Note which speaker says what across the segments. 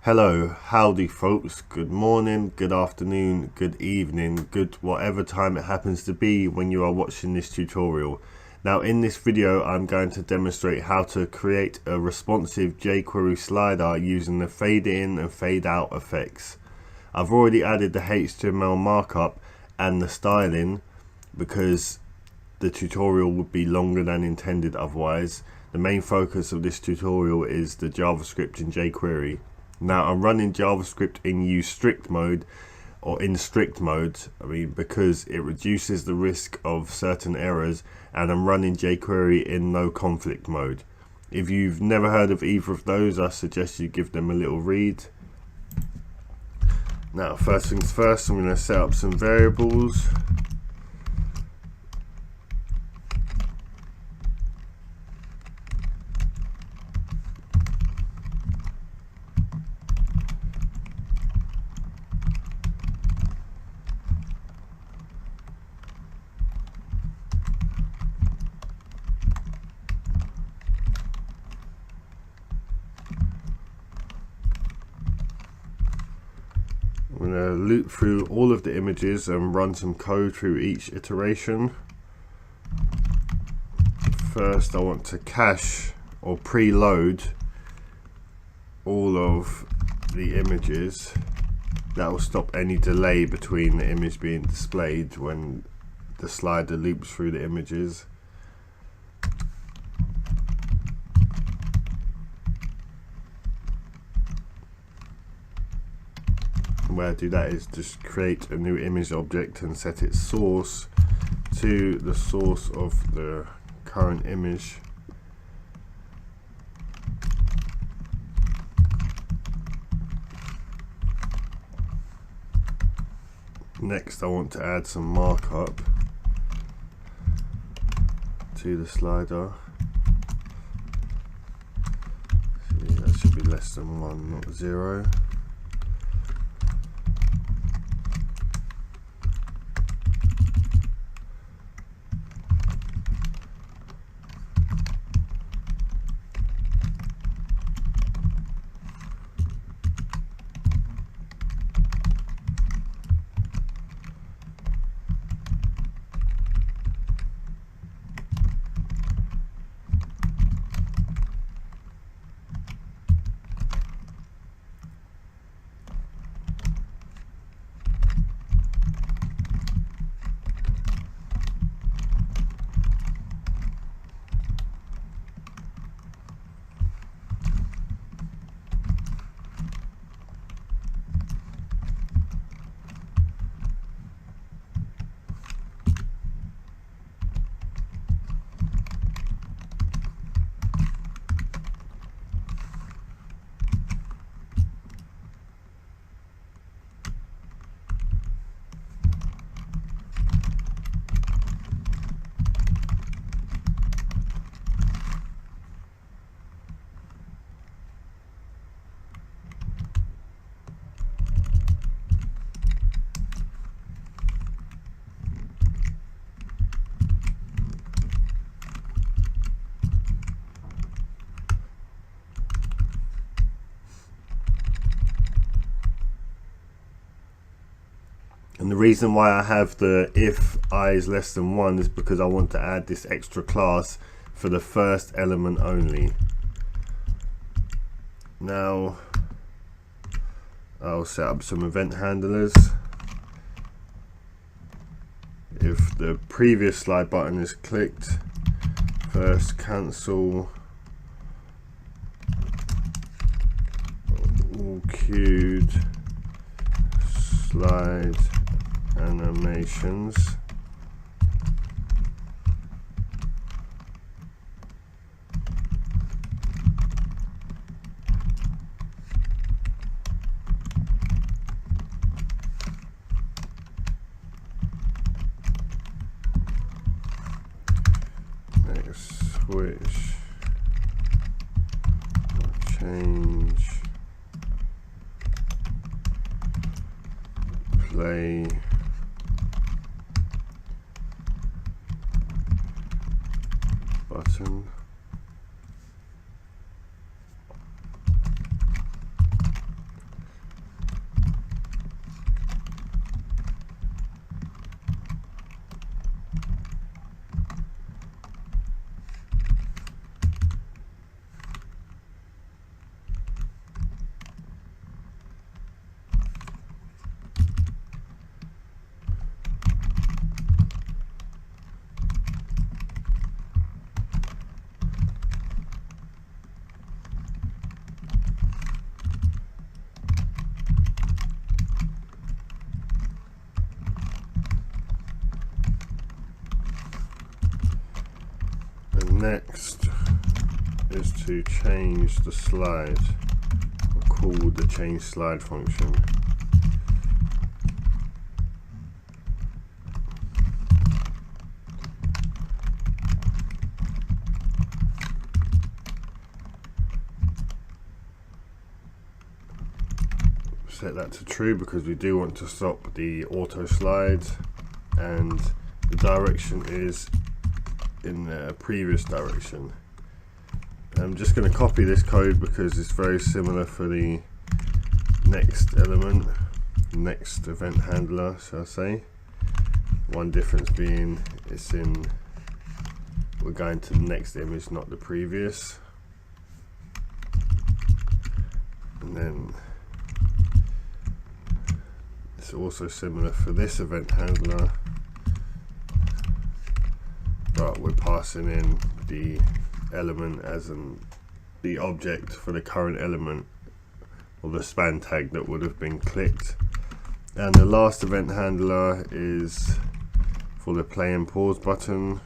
Speaker 1: Hello, howdy folks, good morning, good afternoon, good evening, good whatever time it happens to be when you are watching this tutorial. Now in this video I'm going to demonstrate how to create a responsive jQuery slider using the FadeIn and FadeOut effects. I've already added the HTML markup and the styling because the tutorial would be longer than intended otherwise. The main focus of this tutorial is the JavaScript in jQuery. Now I'm running JavaScript in use strict mode or in strict mode, because it reduces the risk of certain errors, and I'm running jQuery in no conflict mode. If you've never heard of either of those, I suggest you give them a little read. Now first things first, I'm going to set up some variables. I'm going to loop through all of the images and run some code through each iteration. First I want to cache or preload all of the images. That will stop any delay between the image being displayed when the slider loops through the images. The way I do that is just create a new image object and set its source to the source of the current image. Next I want to add some markup to the slider. See, that should be less than 1, not 0. And the reason why I have the if I is less than 1 is because I want to add this extra class for the first element only. Now I'll set up some event handlers. If the previous slide button is clicked, first cancel all queued slide animations. Next switch or change play button. Next is to change the slide, or call the change slide function. Set that to true because we do want to stop the auto slide, and the direction is in the previous direction. I'm just going to copy this code because it's very similar for the next element, next event handler, shall I say. One difference being we're going to the next image, not the previous. And then it's also similar for this event handler, but we're passing in the element as the object for the current element, or the span tag that would have been clicked. And the last event handler is for the play and pause button.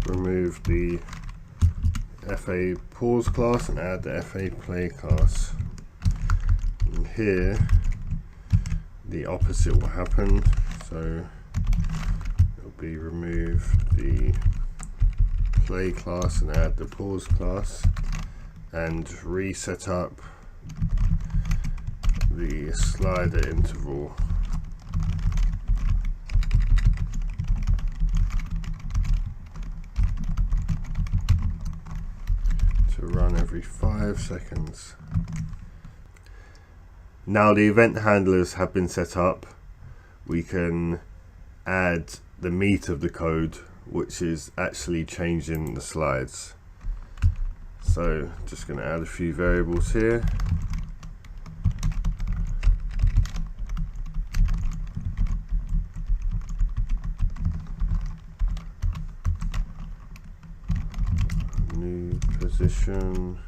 Speaker 1: Remove the FA pause class and add the FA play class. And here the opposite will happen, so it'll be remove the play class and add the pause class, and reset up the slider interval to run every 5 seconds. Now the event handlers have been set up, we can add the meat of the code, which is actually changing the slides. So just going to add a few variables here. New position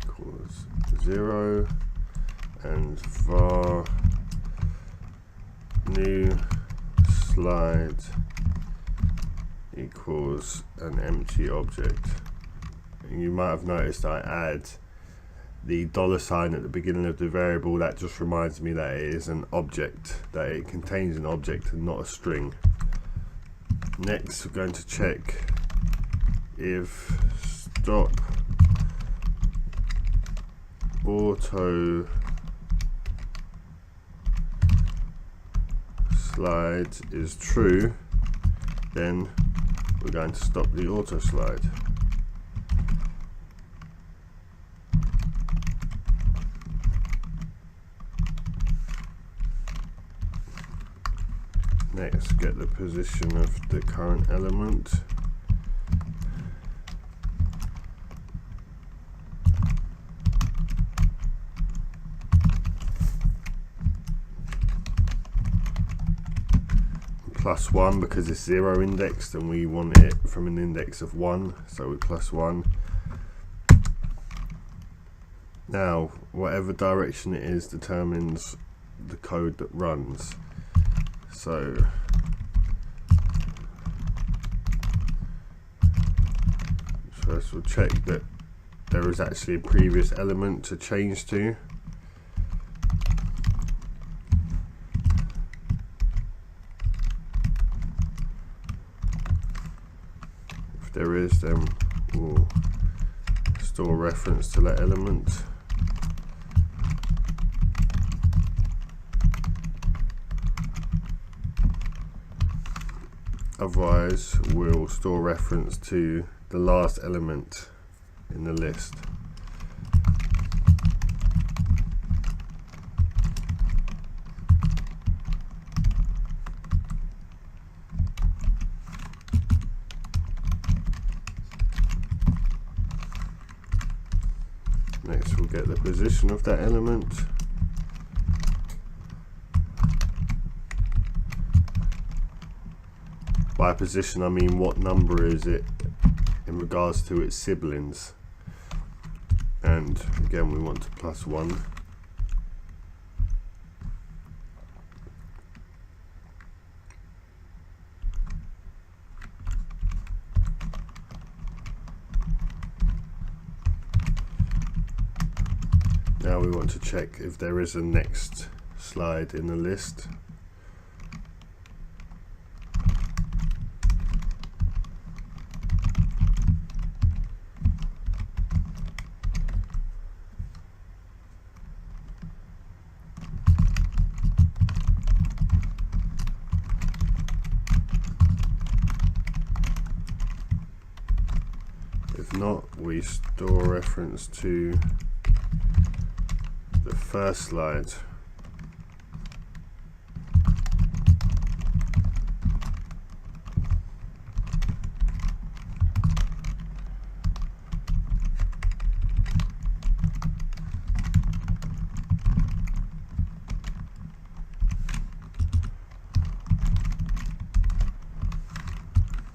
Speaker 1: equals 0, and var new slide equals an empty object. And you might have noticed I add the $sign at the beginning of the variable. That just reminds me that it is an object, that it contains an object and not a string. Next we're going to check if stop auto slide is true, then we're going to stop the auto slide. Next, get the position of the current element. +1 because it's 0 indexed and we want it from an index of 1, so we +1. Now whatever direction it is determines the code that runs. So First we'll check that there is actually a previous element to change to. If there is, then we'll store reference to that element. Otherwise, we'll store reference to the last element in the list. Next, we'll get the position of that element. By position, I mean what number is it in regards to its siblings. And again, we want to +1. Now we want to check if there is a next slide in the list. If not, we store reference to the first slide.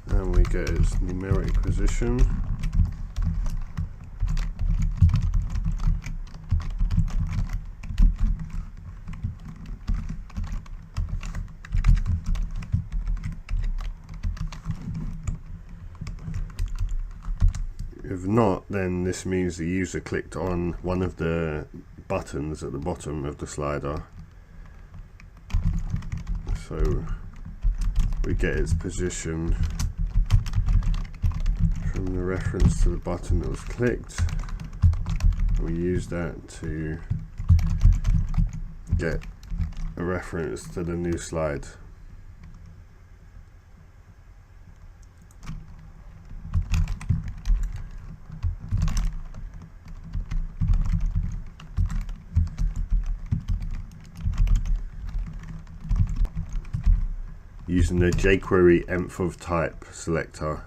Speaker 1: And we get its numeric position. If not, then this means the user clicked on one of the buttons at the bottom of the slider. So we get its position from the reference to the button that was clicked. We use that to get a reference to the new slide. Using the jQuery env of type selector.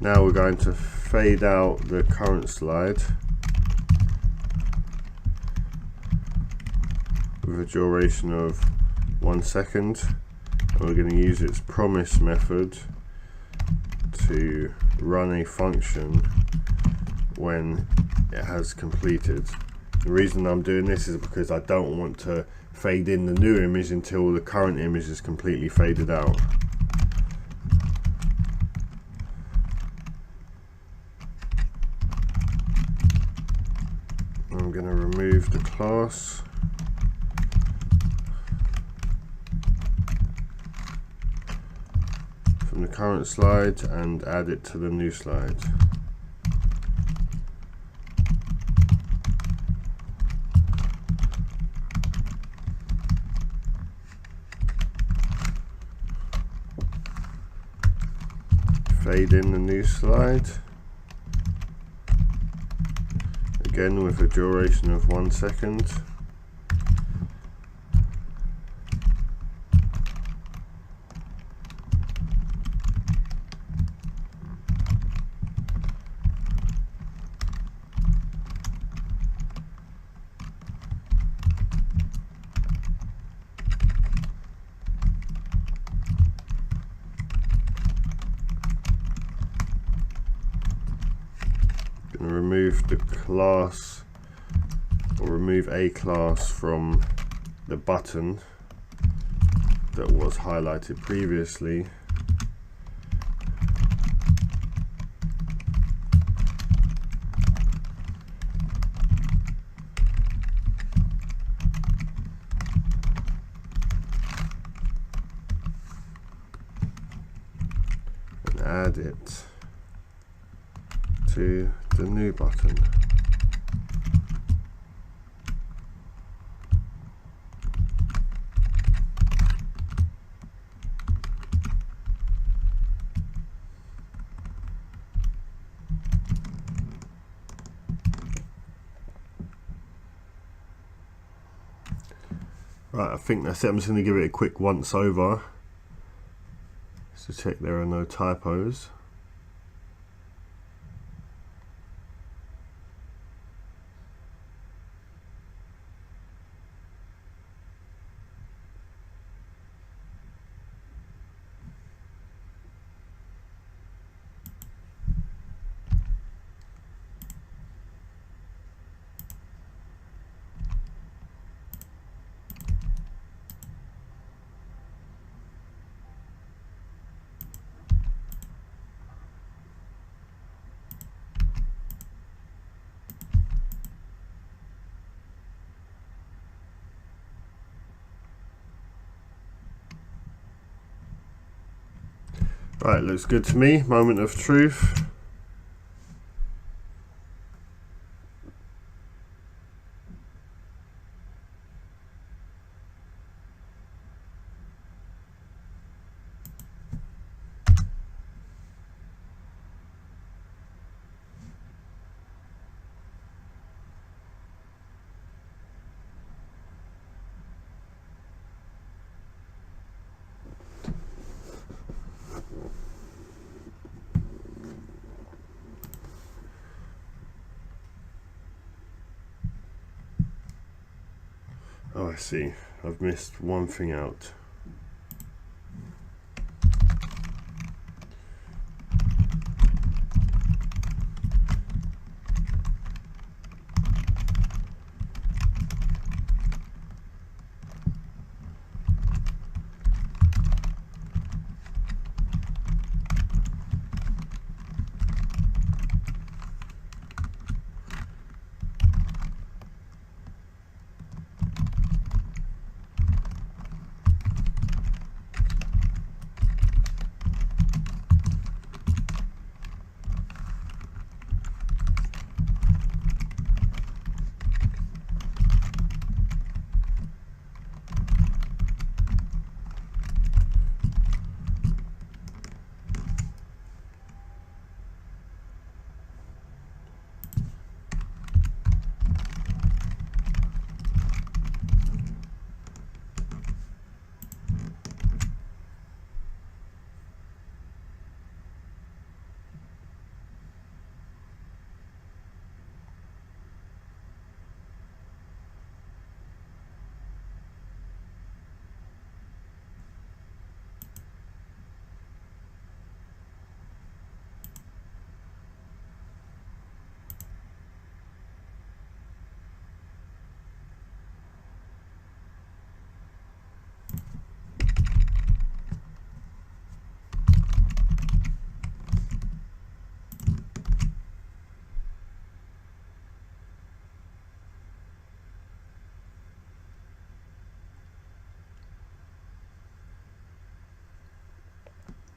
Speaker 1: Now we're going to fade out the current slide with a duration of 1 second. We're going to use its promise method to run a function when it has completed. The reason I'm doing this is because I don't want to fade in the new image until the current image is completely faded out. I'm going to remove the class. From the current slide and add it to the new slide. Fade in the new slide, again with a duration of 1 second. remove the class, or remove a class from the button that was highlighted previously. And add it to the new button. Right, I think that's it. I'm just going to give it a quick once over just to check there are no typos. Right, looks good to me. Moment of truth. Oh, I see. I've missed one thing out.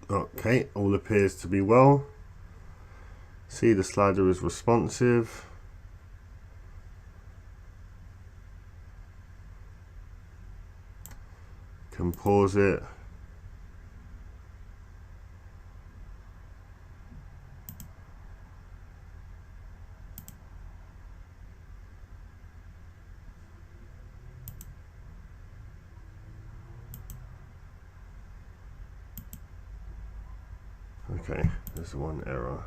Speaker 1: Okay, all appears to be well. See, the slider is responsive. Can pause it. Okay, there's one error.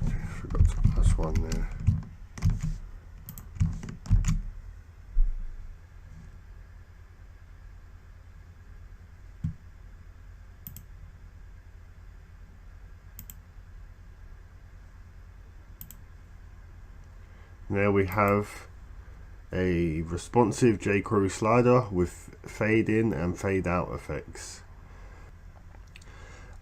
Speaker 1: Okay, forgot to pass one there. There we have a responsive jQuery slider with fade in and fade out effects.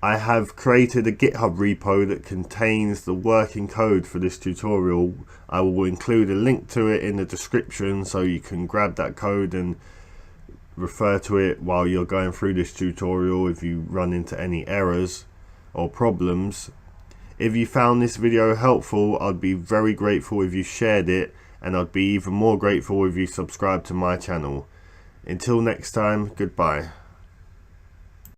Speaker 1: I have created a GitHub repo that contains the working code for this tutorial. I will include a link to it in the description so you can grab that code and refer to it while you're going through this tutorial if you run into any errors or problems. If you found this video helpful, I'd be very grateful if you shared it, and I'd be even more grateful if you subscribe to my channel. Until next time, goodbye.